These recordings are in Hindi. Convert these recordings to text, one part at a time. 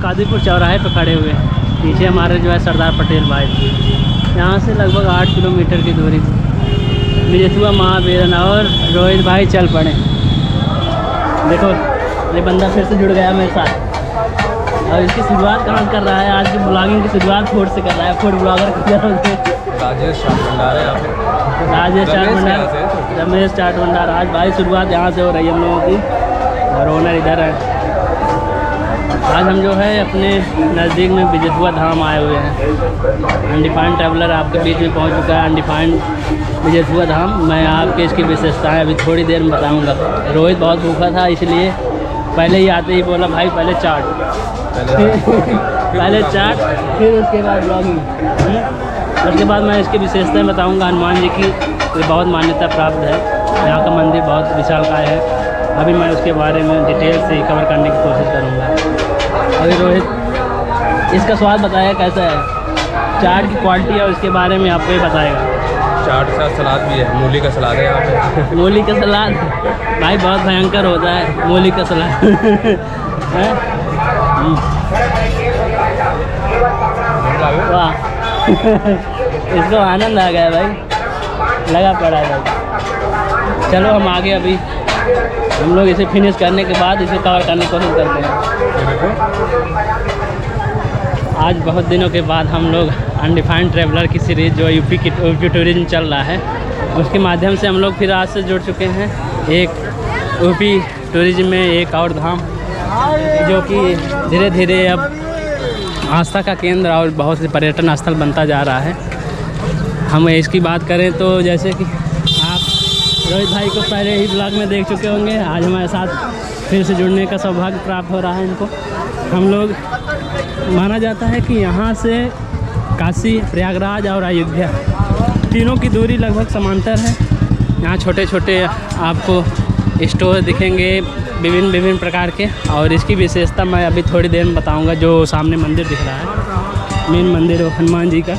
कादीपुर चौराहे पर खड़े हुए हैं। पीछे हमारे जो है सरदार पटेल भाई। यहाँ से लगभग 8 किलोमीटर की दूरी बिजथुआ महाबीरन और रोहित भाई चल पड़े। देखो ये बंदा फिर से जुड़ गया मेरे साथ और इसकी शुरुआत कहाँ कर रहा है। आज की ब्लॉगिंग की शुरुआत फूड से कर रहा है। फूड ब्लॉगर राजेश चाट भंडार है यहाँ पे। राजेश चाट भंडार, रमेश चाट भंडार। आज भाई शुरुआत यहाँ से हो रही है हम लोगों की और ओनर इधर है। आज हम जो है अपने नज़दीक में बिजथुआ धाम आए हुए हैं। अनडिफाइंड ट्रैवलर आपके बीच में पहुंच चुका है। अनडिफाइंड बिजथुआ धाम। मैं आपके इसकी विशेषताएं अभी थोड़ी देर में बताऊंगा। रोहित बहुत भूखा था इसलिए पहले ही आते ही बोला भाई पहले चाट पहले चाट फिर उसके बाद ब्लॉगिंग। उसके बाद मैं इसकी विशेषताएं बताऊंगा। हनुमान जी की ये बहुत मान्यता प्राप्त है। यहाँ का मंदिर बहुत विशालकाय है। अभी मैं उसके बारे में डिटेल से कवर करने की कोशिश करूँगा। अभी रोहित इसका स्वाद बताया कैसा है, चाट की क्वालिटी है उसके बारे में आपको ही बताएगा। चाट के साथ सलाद भी है, मूली का सलाद है यहाँ पे। मूली का सलाद भाई बहुत भयंकर होता है मूली का सलाद। वाह इसको आनंद आ गया भाई, लगा पड़ा है भाई। चलो हम आगे अभी हम लोग इसे फिनिश करने के बाद इसे कवर करने की कोशिश करते हैं। आज बहुत दिनों के बाद हम लोग अनडिफाइंड ट्रैवलर की सीरीज़ जो यूपी टूरिज्म चल रहा है उसके माध्यम से हम लोग फिर आज से जुड़ चुके हैं एक यूपी टूरिज्म में एक और धाम जो कि धीरे धीरे अब आस्था का केंद्र और बहुत से पर्यटन स्थल बनता जा रहा है। हम इसकी बात करें तो जैसे कि आप रोहित भाई को पहले ही ब्लॉग में देख चुके होंगे। आज हमारे साथ फिर से जुड़ने का सौभाग्य प्राप्त हो रहा है इनको। हम लोग माना जाता है कि यहाँ से काशी, प्रयागराज और अयोध्या तीनों की दूरी लगभग समांतर है। यहाँ छोटे छोटे आपको स्टोर दिखेंगे विभिन्न प्रकार के और इसकी विशेषता मैं अभी थोड़ी देर में बताऊँगा। जो सामने मंदिर दिख रहा है मेन मंदिर हनुमान जी का,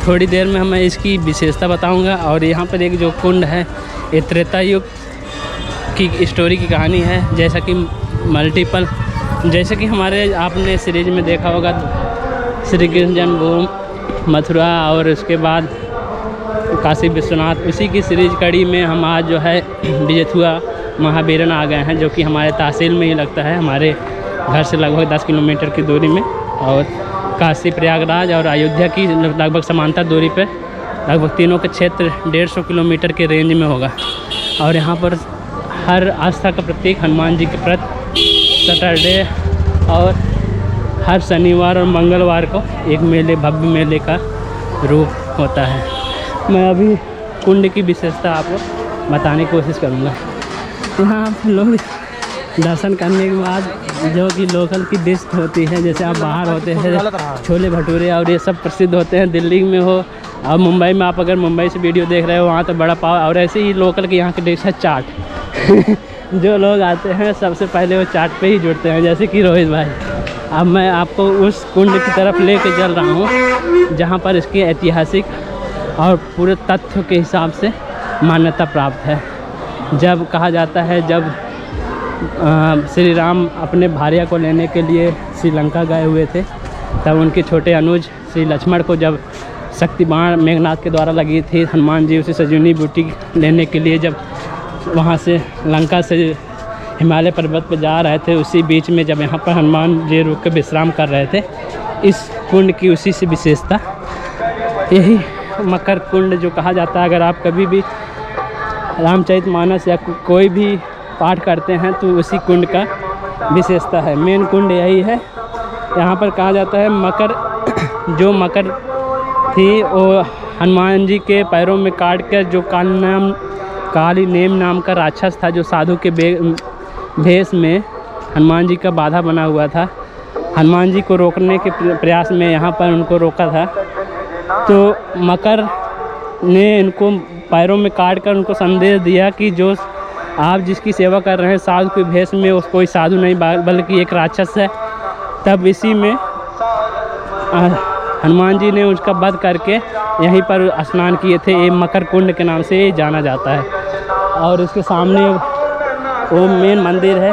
थोड़ी देर में मैं इसकी विशेषता बताऊंगा। और यहाँ पर एक जो कुंड है ये त्रेता युग की स्टोरी की कहानी है। जैसा कि मल्टीपल जैसे कि हमारे आपने सीरीज में देखा होगा श्री कृष्ण जन्मभूमि, मथुरा और उसके बाद काशी विश्वनाथ, उसी की सीरीज कड़ी में हम आज जो है बिजथुआ महाबीरन आ गए हैं जो कि हमारे तहसील में ही लगता है, हमारे घर से लगभग 10 किलोमीटर की दूरी में। और काशी, प्रयागराज और अयोध्या की लगभग समांतर दूरी पर लगभग तीनों के क्षेत्र 150 किलोमीटर के रेंज में होगा। और यहाँ पर हर आस्था का प्रतीक हनुमान जी के प्रति सैटरडे और हर शनिवार और मंगलवार को एक मेले, भव्य मेले का रूप होता है। मैं अभी कुंड की विशेषता आपको बताने की कोशिश करूँगा। यहाँ लोग दर्शन करने के बाद जो कि लोकल की डिश होती है, जैसे आप बाहर होते हैं छोले भटूरे और ये सब प्रसिद्ध होते हैं। दिल्ली में हो और मुंबई में, आप अगर मुंबई से वीडियो देख रहे हो वहाँ तो बड़ा पाव, और ऐसे ही लोकल की यहाँ की डिश है चाट। जो लोग आते हैं सबसे पहले वो चाट पे ही जुड़ते हैं, जैसे कि रोहित भाई। अब मैं आपको उस कुंड की तरफ लेके चल रहा हूँ जहाँ पर इसकी ऐतिहासिक और पूरे तथ्य के हिसाब से मान्यता प्राप्त है। जब कहा जाता है जब श्री राम अपने भार्या को लेने के लिए श्रीलंका गए हुए थे तब उनके छोटे अनुज श्री लक्ष्मण को जब शक्ति बाण मेघनाथ के द्वारा लगी थी, हनुमान जी उसे सजूनी बूटी लेने के लिए जब वहाँ से लंका से हिमालय पर्वत पर जा रहे थे, उसी बीच में जब यहाँ पर हनुमान जी रुक कर विश्राम कर रहे थे, इस कुंड की उसी से विशेषता यही मकर कुंड जो कहा जाता है। अगर आप कभी भी रामचरितमानस या कोई भी पाठ करते हैं तो उसी कुंड का विशेषता है। मेन कुंड यही है। यहाँ पर कहा जाता है मकर जो मकर थी वो हनुमान जी के पैरों में काट कर जो काली नेम नाम का राक्षस था जो साधु के भेष में हनुमान जी का बाधा बना हुआ था, हनुमान जी को रोकने के प्रयास में यहाँ पर उनको रोका था। तो मकर ने इनको पैरों में काट कर उनको संदेश दिया कि जो आप जिसकी सेवा कर रहे हैं साधु के भेष में, वो कोई साधु नहीं बल्कि एक राक्षस है। तब इसी में हनुमान जी ने उसका वध करके यहीं पर स्नान किए थे। ये मकर कुंड के नाम से जाना जाता है। और इसके सामने वो मेन मंदिर है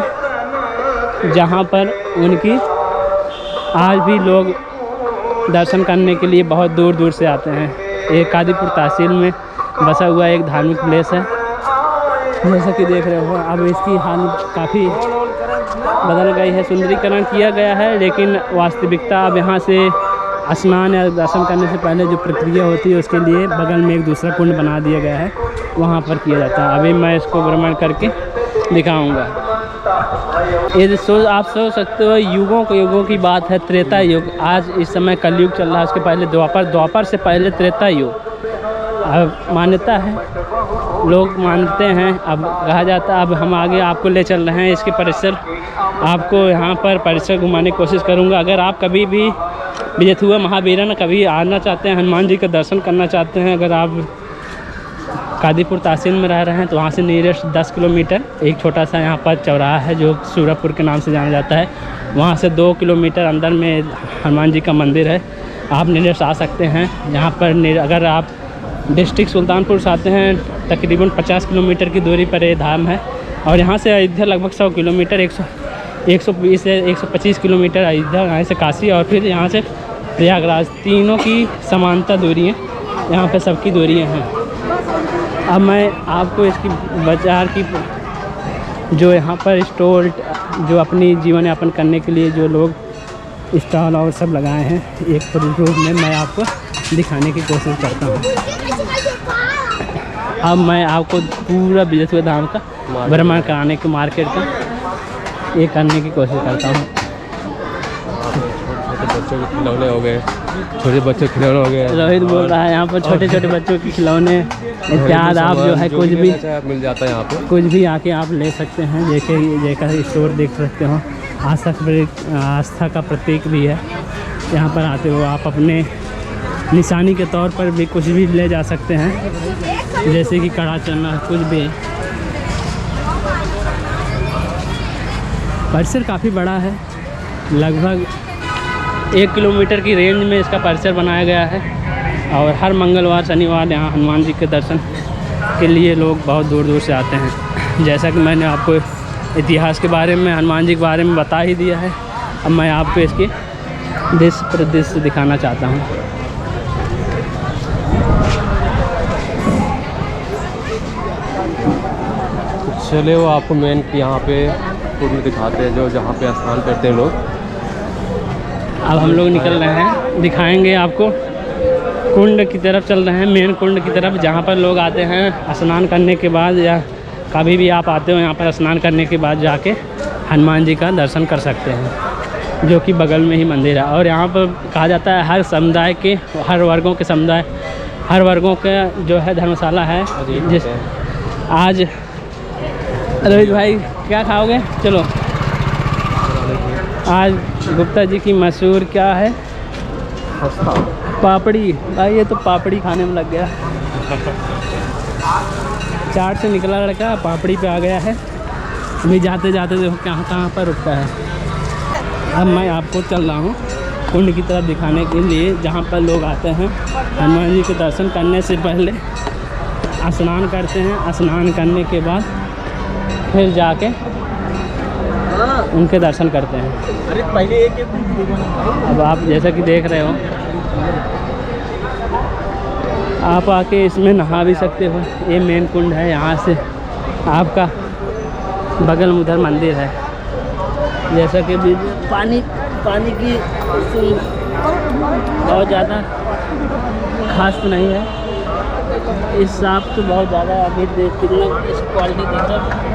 जहाँ पर उनकी आज भी लोग दर्शन करने के लिए बहुत दूर दूर से आते हैं। ये कादीपुर तहसील में बसा हुआ एक धार्मिक प्लेस है। जैसा कि देख रहे हो, अब इसकी हालत काफ़ी बदल गई है, सुंदरीकरण किया गया है, लेकिन वास्तविकता अब यहाँ से स्नान या दर्शन करने से पहले जो प्रक्रिया होती है उसके लिए बगल में एक दूसरा कुंड बना दिया गया है, वहाँ पर किया जाता है। अभी मैं इसको भ्रमण करके दिखाऊंगा। ये आप सोच सकते हो, युगों की बात है, त्रेता युग। आज इस समय कलयुग चल रहा है, उसके पहले द्वापर से पहले त्रेता युग। अब मान्यता है, लोग मानते हैं, अब कहा जाता है। अब हम आगे आपको ले चल रहे हैं इसके परिसर, आपको यहाँ पर परिसर घुमाने की कोशिश करूँगा। अगर आप कभी भी बिजथुआ महावीरन कभी आना चाहते हैं, हनुमान जी का दर्शन करना चाहते हैं, अगर आप कादीपुर तहसील में रह रहे हैं तो वहाँ से नियरेस्ट 10 किलोमीटर एक छोटा सा यहाँ पर चौराहा है जो सूरजपुर के नाम से जाना जाता है। वहाँ से 2 किलोमीटर अंदर में हनुमान जी का मंदिर है, आप नियरेस्ट आ सकते हैं। यहाँ पर अगर आप डिस्ट्रिक्ट सुल्तानपुर से आते हैं, तकरीबन 50 किलोमीटर की दूरी पर ये धाम है। और यहाँ से अयोध्या लगभग 100 किलोमीटर, 120 से 125 किलोमीटर अयोध्या, यहाँ से काशी, और फिर यहाँ से प्रयागराज, तीनों की समानता दूरियाँ यहाँ पे सबकी दूरियाँ हैं। अब मैं आपको इसकी बाज़ार की जो यहाँ पर स्टॉल, जो अपनी जीवन यापन करने के लिए जो लोग स्टॉल और सब लगाए हैं, एक रूप में मैं आपको दिखाने की कोशिश करता हूँ। अब मैं आपको पूरा बिजथुआ धाम का भ्रमण कराने के मार्केट का ये करने की कोशिश करता हूँ। छोटे बच्चों के खिलौने हो गए, छोटे बच्चों के खिलौने हो गए। रोहित बोल रहा है यहाँ पर छोटे छोटे बच्चों के खिलौने इत्यादि, आप जो है कुछ भी मिल जाता है यहाँ पे, कुछ भी आके आप ले सकते हैं। जैसा स्टोर देख सकते हो, आस्था का प्रतीक भी है। यहाँ पर आते हो आप अपने निशानी के तौर पर भी कुछ भी ले जा सकते हैं, जैसे कि कड़ा चना, कुछ भी। परिसर काफ़ी बड़ा है, लगभग 1 किलोमीटर की रेंज में इसका परिसर बनाया गया है। और हर मंगलवार शनिवार यहाँ हनुमान जी के दर्शन के लिए लोग बहुत दूर दूर से आते हैं। जैसा कि मैंने आपको इतिहास के बारे में, हनुमान जी के बारे में बता ही दिया है, अब मैं आपको इसकी दृश्य परिदृश्य दिखाना चाहता हूँ। चले वो आपको मेन यहाँ पे कुंड दिखाते हैं, जो जहाँ पे स्नान करते हैं लोग। अब हम लोग निकल रहे हैं, दिखाएंगे आपको। कुंड की तरफ चल रहे हैं, मेन कुंड की तरफ, जहाँ पर लोग आते हैं स्नान करने के बाद, या कभी भी आप आते हो यहाँ पर स्नान करने के बाद जाके हनुमान जी का दर्शन कर सकते हैं, जो कि बगल में ही मंदिर है। और यहाँ पर कहा जाता है हर समुदाय के, हर वर्गों का जो है धर्मशाला है। जिस आज रोहित भाई क्या खाओगे? चलो, आज गुप्ता जी की मशहूर क्या है? पापड़ी। भाई ये तो पापड़ी खाने में लग गया। चाट से निकला लड़का पापड़ी पे आ गया है। अभी जाते जाते देखो कहाँ पर रुकता है। अब मैं आपको चल रहा हूँ कुंड की तरफ दिखाने के लिए, जहाँ पर लोग आते हैं हनुमान जी के दर्शन करने से पहले स्नान करते हैं। स्नान करने के बाद फिर जाके उनके दर्शन करते हैं। अरे पहले एक अब आप जैसा कि देख रहे हो, आप आके इसमें नहा भी सकते हो। ये मेन कुंड है, यहाँ से आपका बगल में उधर मंदिर है। जैसा कि पानी की बहुत ज़्यादा खास तो नहीं है, इस साफ तो बहुत ज़्यादा। अभी देख कितना इस क्वालिटी देख रहे,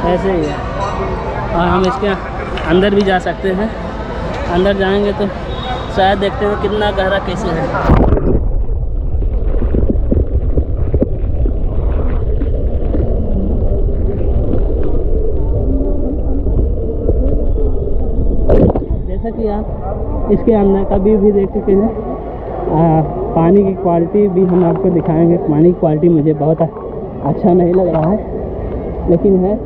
ऐसे ही है। और हम इसके अंदर भी जा सकते हैं। अंदर जाएंगे तो शायद देखते हैं कितना गहरा कैसे है। जैसा कि आप इसके अंदर कभी भी देख सकते हैं, पानी की क्वालिटी भी हम आपको दिखाएंगे। पानी की क्वालिटी मुझे बहुत अच्छा नहीं लग रहा है, लेकिन है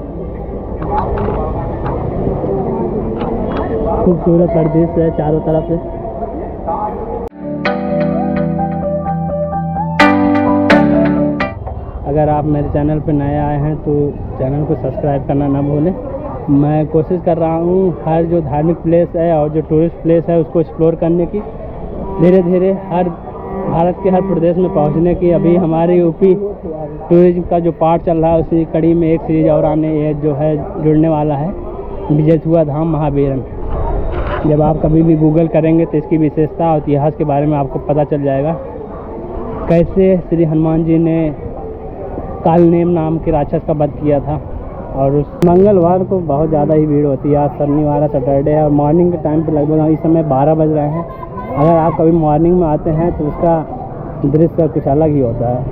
खूबसूरत परिदृश्य है चारों तरफ से। अगर आप मेरे चैनल पर नए आए हैं तो चैनल को सब्सक्राइब करना ना भूलें। मैं कोशिश कर रहा हूँ हर जो धार्मिक प्लेस है और जो टूरिस्ट प्लेस है उसको एक्सप्लोर करने की, धीरे धीरे हर भारत के हर प्रदेश में पहुँचने की। अभी हमारे यूपी टूरिज्म का जो पार्ट चल रहा है उसी कड़ी में एक सीरीज और आने जो है जुड़ने वाला है, विजयथुआ धाम महावीरन। जब आप कभी भी गूगल करेंगे तो इसकी विशेषता और इतिहास के बारे में आपको पता चल जाएगा, कैसे श्री हनुमान जी ने कालनेम नाम के राक्षस का वध किया था। और उस मंगलवार को बहुत ज़्यादा ही भीड़ होती है। आज शनिवार सैटरडे है और मॉर्निंग के टाइम पे लगभग इस समय 12 बज रहे हैं। अगर आप कभी मॉर्निंग में आते हैं तो उसका दृश्य कुछ अलग ही होता है।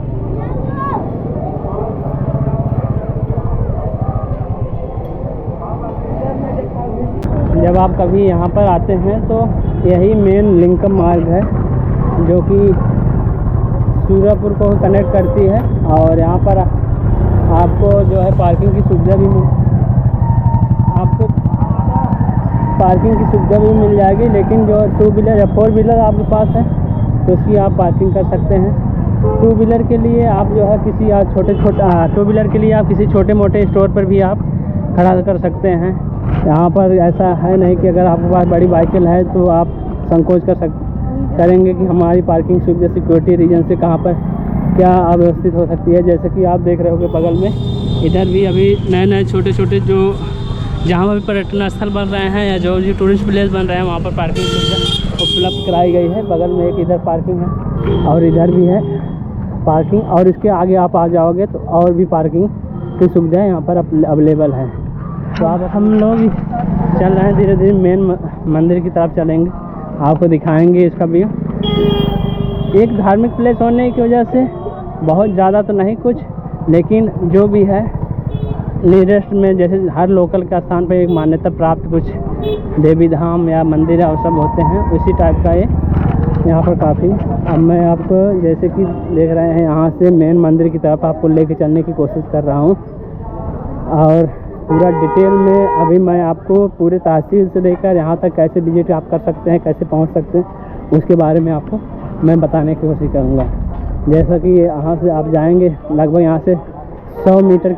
जब आप कभी यहाँ पर आते हैं तो यही मेन लिंकम मार्ग है जो कि सूरजपुर को कनेक्ट करती है। और यहाँ पर आपको जो है पार्किंग की सुविधा भी मिल जाएगी। लेकिन जो 2 व्हीलर या 4 व्हीलर आपके पास है तो उसकी आप पार्किंग कर सकते हैं। 2 व्हीलर के लिए आप जो है किसी 2 व्हीलर के लिए आप किसी छोटे मोटे स्टोर पर भी आप खड़ा कर सकते हैं। यहाँ पर ऐसा है नहीं कि अगर आपके पास बड़ी बाइकिल है तो आप संकोच करेंगे कि हमारी पार्किंग सुविधा सिक्योरिटी रीजन से कहाँ पर क्या अव्यवस्थित हो सकती है। जैसे कि आप देख रहे होंगे बगल में इधर भी अभी नए छोटे जो जहाँ पर भी पर्यटन स्थल बन रहे हैं या जो भी टूरिस्ट प्लेस बन रहे हैं वहाँ पर पार्किंग सुविधा उपलब्ध कराई गई है। बगल में एक इधर पार्किंग है और इधर भी है पार्किंग, और इसके आगे आप आ जाओगे तो और भी पार्किंग की सुविधाएँ यहाँ पर अवेलेबल है। तो अब हम लोग चल रहे हैं धीरे धीरे मेन मंदिर की तरफ चलेंगे, आपको दिखाएंगे इसका व्यू। एक धार्मिक प्लेस होने की वजह से बहुत ज़्यादा तो नहीं कुछ, लेकिन जो भी है नियरेस्ट में जैसे हर लोकल का स्थान पर एक मान्यता प्राप्त कुछ देवी धाम या मंदिर और सब होते हैं, उसी टाइप का ये यहाँ पर काफ़ी। अब मैं आपको जैसे कि देख रहे हैं यहाँ से मेन मंदिर की तरफ आपको लेके चलने की कोशिश कर रहा हूँ। और पूरा डिटेल में अभी मैं आपको पूरे तहसील से लेकर यहाँ तक कैसे विजिट आप कर सकते हैं, कैसे पहुँच सकते हैं, उसके बारे में आपको मैं बताने की कोशिश करूँगा। जैसा कि यहाँ से आप जाएंगे लगभग यहाँ से 100 मीटर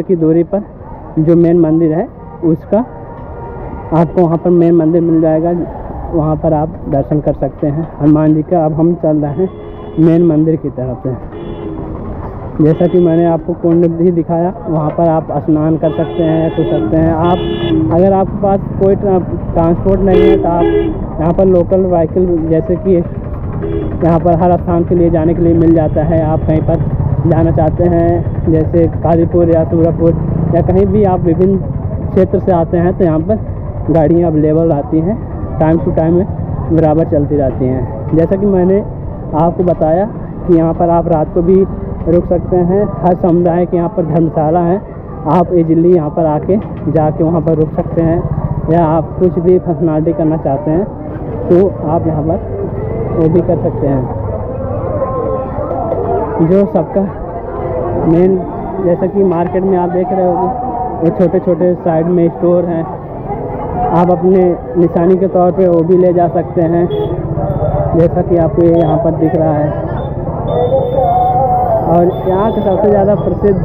की दूरी पर जो मेन मंदिर है उसका आपको वहाँ पर मेन मंदिर मिल जाएगा। वहाँ पर आप दर्शन कर सकते हैं हनुमान जी का। अब हम चल रहे हैं मेन मंदिर की तरफ से। जैसा कि मैंने आपको कुंड भी दिखाया, वहाँ पर आप स्नान कर सकते हैं, सो सकते हैं। आप अगर आपके पास कोई ट्रांसपोर्ट नहीं है तो आप यहाँ पर लोकल व्हीकल जैसे कि यहाँ पर हर स्थान के लिए जाने के लिए मिल जाता है। आप कहीं पर जाना चाहते हैं जैसे काजीपुर या सूरजपुर या कहीं भी आप विभिन्न क्षेत्र से आते हैं तो यहाँ पर गाड़ियाँ अवेलेबल आती हैं, टाइम टू टाइम में बराबर चलती रहती हैं। जैसा कि मैंने आपको बताया कि यहाँ पर आप रात को भी रुक सकते हैं। हर समुदाय के यहाँ पर धर्मशाला है, आप इजीली यहाँ पर आके जाके वहाँ पर रुक सकते हैं। या आप कुछ भी फंक्शनलिटी करना चाहते हैं तो आप यहाँ पर वो भी कर सकते हैं। जो सबका मेन जैसा कि मार्केट में आप देख रहे होंगे वो छोटे साइड में स्टोर हैं, आप अपने निशानी के तौर पे वो भी ले जा सकते हैं। जैसा कि आपको यहाँ पर दिख रहा है। और यहाँ के सबसे ज़्यादा प्रसिद्ध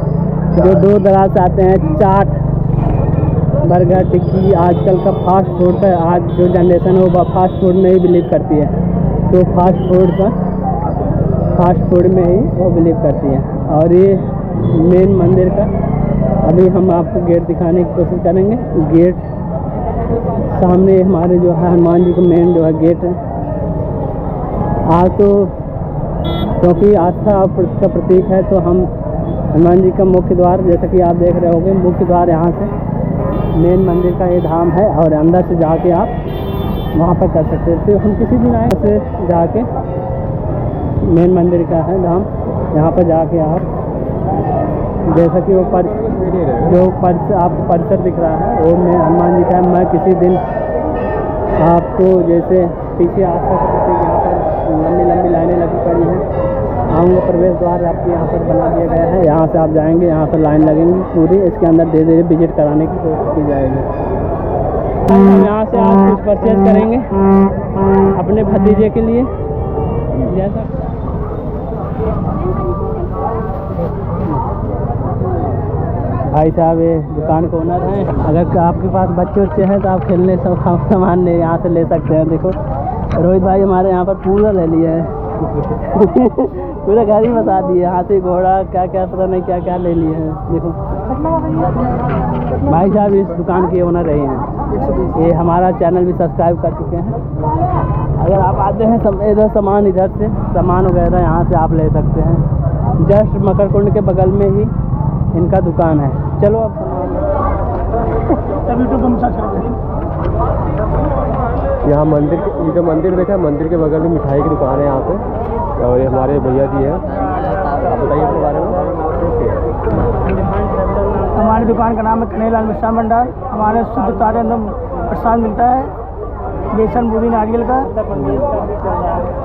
जो दूर दराज से आते हैं चाट, बर्गर, टिक्की, आजकल का फास्ट फूड है। आज जो जनरेशन है वो फास्ट फूड में ही बिलीव करती है, तो फास्ट फूड में ही वो बिलीव करती है। और ये मेन मंदिर का अभी हम आपको गेट दिखाने की कोशिश करेंगे। गेट सामने हमारे जो है हनुमान जी का मेन जो है गेट है। आज तो क्योंकि आस्था का प्रतीक है तो हम हनुमान जी का मुख्य द्वार जैसा कि आप देख रहे होंगे, मुख्य द्वार यहाँ से मेन मंदिर का ये धाम है और अंदर से जाके आप वहाँ पर कर सकते हैं। तो हम किसी दिन आए से जाके मेन मंदिर का है धाम, यहाँ पर जाके आप जैसा कि वो आपको परिसर दिख रहा है वो में हनुमान जी का है। मैं किसी दिन आपको जैसे पीछे आस्था का प्रतीक यहाँ पर लंबी लाइनें लगी पड़ी हैं, आऊँगा। प्रवेश द्वार आपके यहाँ पर बना दिया गया है, यहाँ से आप जाएंगे, यहाँ पर लाइन लगेंगी पूरी, इसके अंदर धीरे धीरे विजिट कराने की कोशिश की जाएगी। यहाँ से आप कुछ परचेज करेंगे अपने भतीजे के लिए, जैसा भाई साहब ये दुकान को ओनर हैं। अगर आपके पास बच्चे वच्चे हैं तो आप खेलने सब सामान ले यहाँ से ले सकते हैं। देखो रोहित भाई हमारे यहाँ पर पूरा ले लिया है पूरा घर ही बता दिए, हाथी घोड़ा क्या क्या पता नहीं क्या क्या ले लिए हैं। देखो भाई साहब इस दुकान के ओनर रहे हैं। ये हमारा चैनल भी सब्सक्राइब कर चुके हैं। अगर आप आते हैं इधर सामान, इधर से सामान वगैरह यहाँ से आप ले सकते हैं। जस्ट मकरकुंड के बगल में ही इनका दुकान है। चलो अब यहाँ मंदिर, ये जो मंदिर देखा है, मंदिर के बगल में मिठाई की दुकान है यहाँ पे, और ये हमारे भैया जी हैं। आप बताइए अपने बारे में। हमारी दुकान का नाम है कन्हैयालाल मिष्ठान भंडार। हमारे शुद्ध ताजे एकदम प्रसाद मिलता है, बेसन बूंदी नारियल का।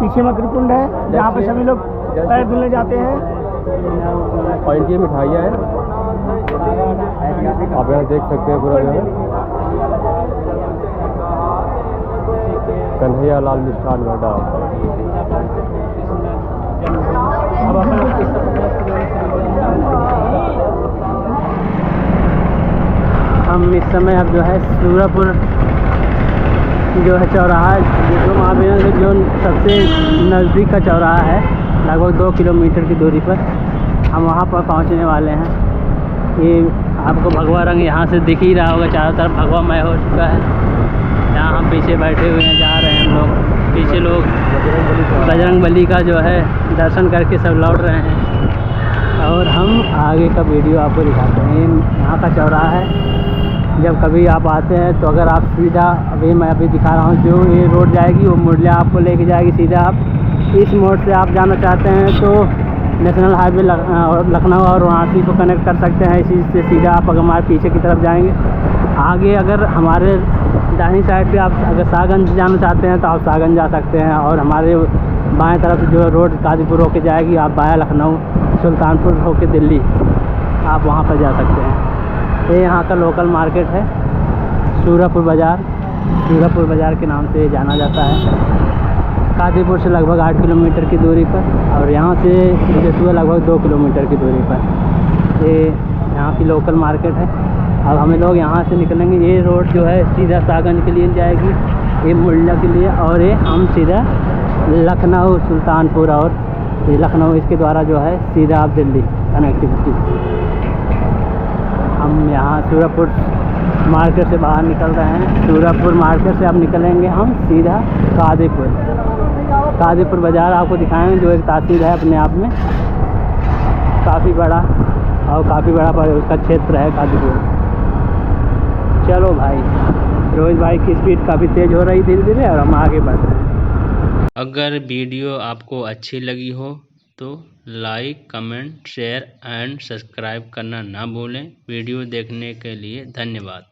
पीछे मकरकुंड है जहाँ पे सभी लोग पैर धुलने जाते हैं। और इनकी मिठाइयाँ हैं, आप यहाँ देख सकते हैं पूरा जो है कन्हैयालाल मिष्ठान भंडार। हम इस समय अब जो है सूरापुर जो है चौराहा, जो महावीर जो सबसे नज़दीक का चौराहा है, लगभग 2 किलोमीटर की दूरी पर हम वहाँ पर पहुँचने वाले हैं। ये आपको भगवा रंग यहाँ से दिख ही रहा होगा, चारों तरफ भगवामय हो चुका है। यहाँ हम पीछे बैठे हुए हैं, जा रहे हैं हम लोग। पीछे लोग बजरंग बली का जो है दर्शन करके सब लौट रहे हैं। और हम आगे का वीडियो आपको दिखाते हैं। यहाँ का चौराहा है। जब कभी आप आते हैं तो अगर आप सीधा, अभी मैं अभी दिखा रहा हूँ जो ये रोड जाएगी, वो मुरलिया आपको लेके जाएगी सीधा। आप इस मोड़ से आप जाना चाहते हैं तो नेशनल हाईवे लखनऊ और वाराणसी को कनेक्ट कर सकते हैं। इसी से सीधा आप अगर हमारे पीछे की तरफ जाएंगे, आगे अगर हमारे दाहिनी साइड पे आप अगर शाहगंज जाना चाहते हैं तो आप शाहगंज जा सकते हैं। और हमारे बाएं तरफ जो रोड कादीपुर होके जाएगी, आप बाया लखनऊ, सुल्तानपुर होके दिल्ली, आप वहाँ पर जा सकते हैं। ये यहाँ का लोकल मार्केट है, सूरापुर बाज़ार। सूरापुर बाज़ार के नाम से जाना जाता है। कादीपुर से लगभग 8 किलोमीटर की दूरी पर, और यहाँ से जसुआ लगभग 2 किलोमीटर की दूरी पर। ये यहाँ की लोकल मार्केट है। अब हमें लोग यहाँ से निकलेंगे। ये रोड जो है सीधा शाहगंज के लिए जाएगी, ये मुरलिया के लिए, और ये हम सीधा लखनऊ, सुल्तानपुर और ये लखनऊ, इसके द्वारा जो है सीधा आप दिल्ली कनेक्टिविटी। हम यहाँ सूरापुर मार्केट से बाहर निकल रहे हैं। सूरापुर मार्केट से अब निकलेंगे हम सीधा कादीपुर। कादीपुर बाज़ार आपको दिखाएंगे, जो एक तहसील है अपने आप में, काफ़ी बड़ा और काफ़ी बड़ा उसका क्षेत्र है कादीपुर। चलो भाई, रोहित भाई की स्पीड काफ़ी तेज़ हो रही धीरे धीरे, और हम आगे बढ़ रहे हैं। अगर वीडियो आपको अच्छी लगी हो तो like, comment, share and subscribe करना ना भूलें। वीडियो देखने के लिए धन्यवाद।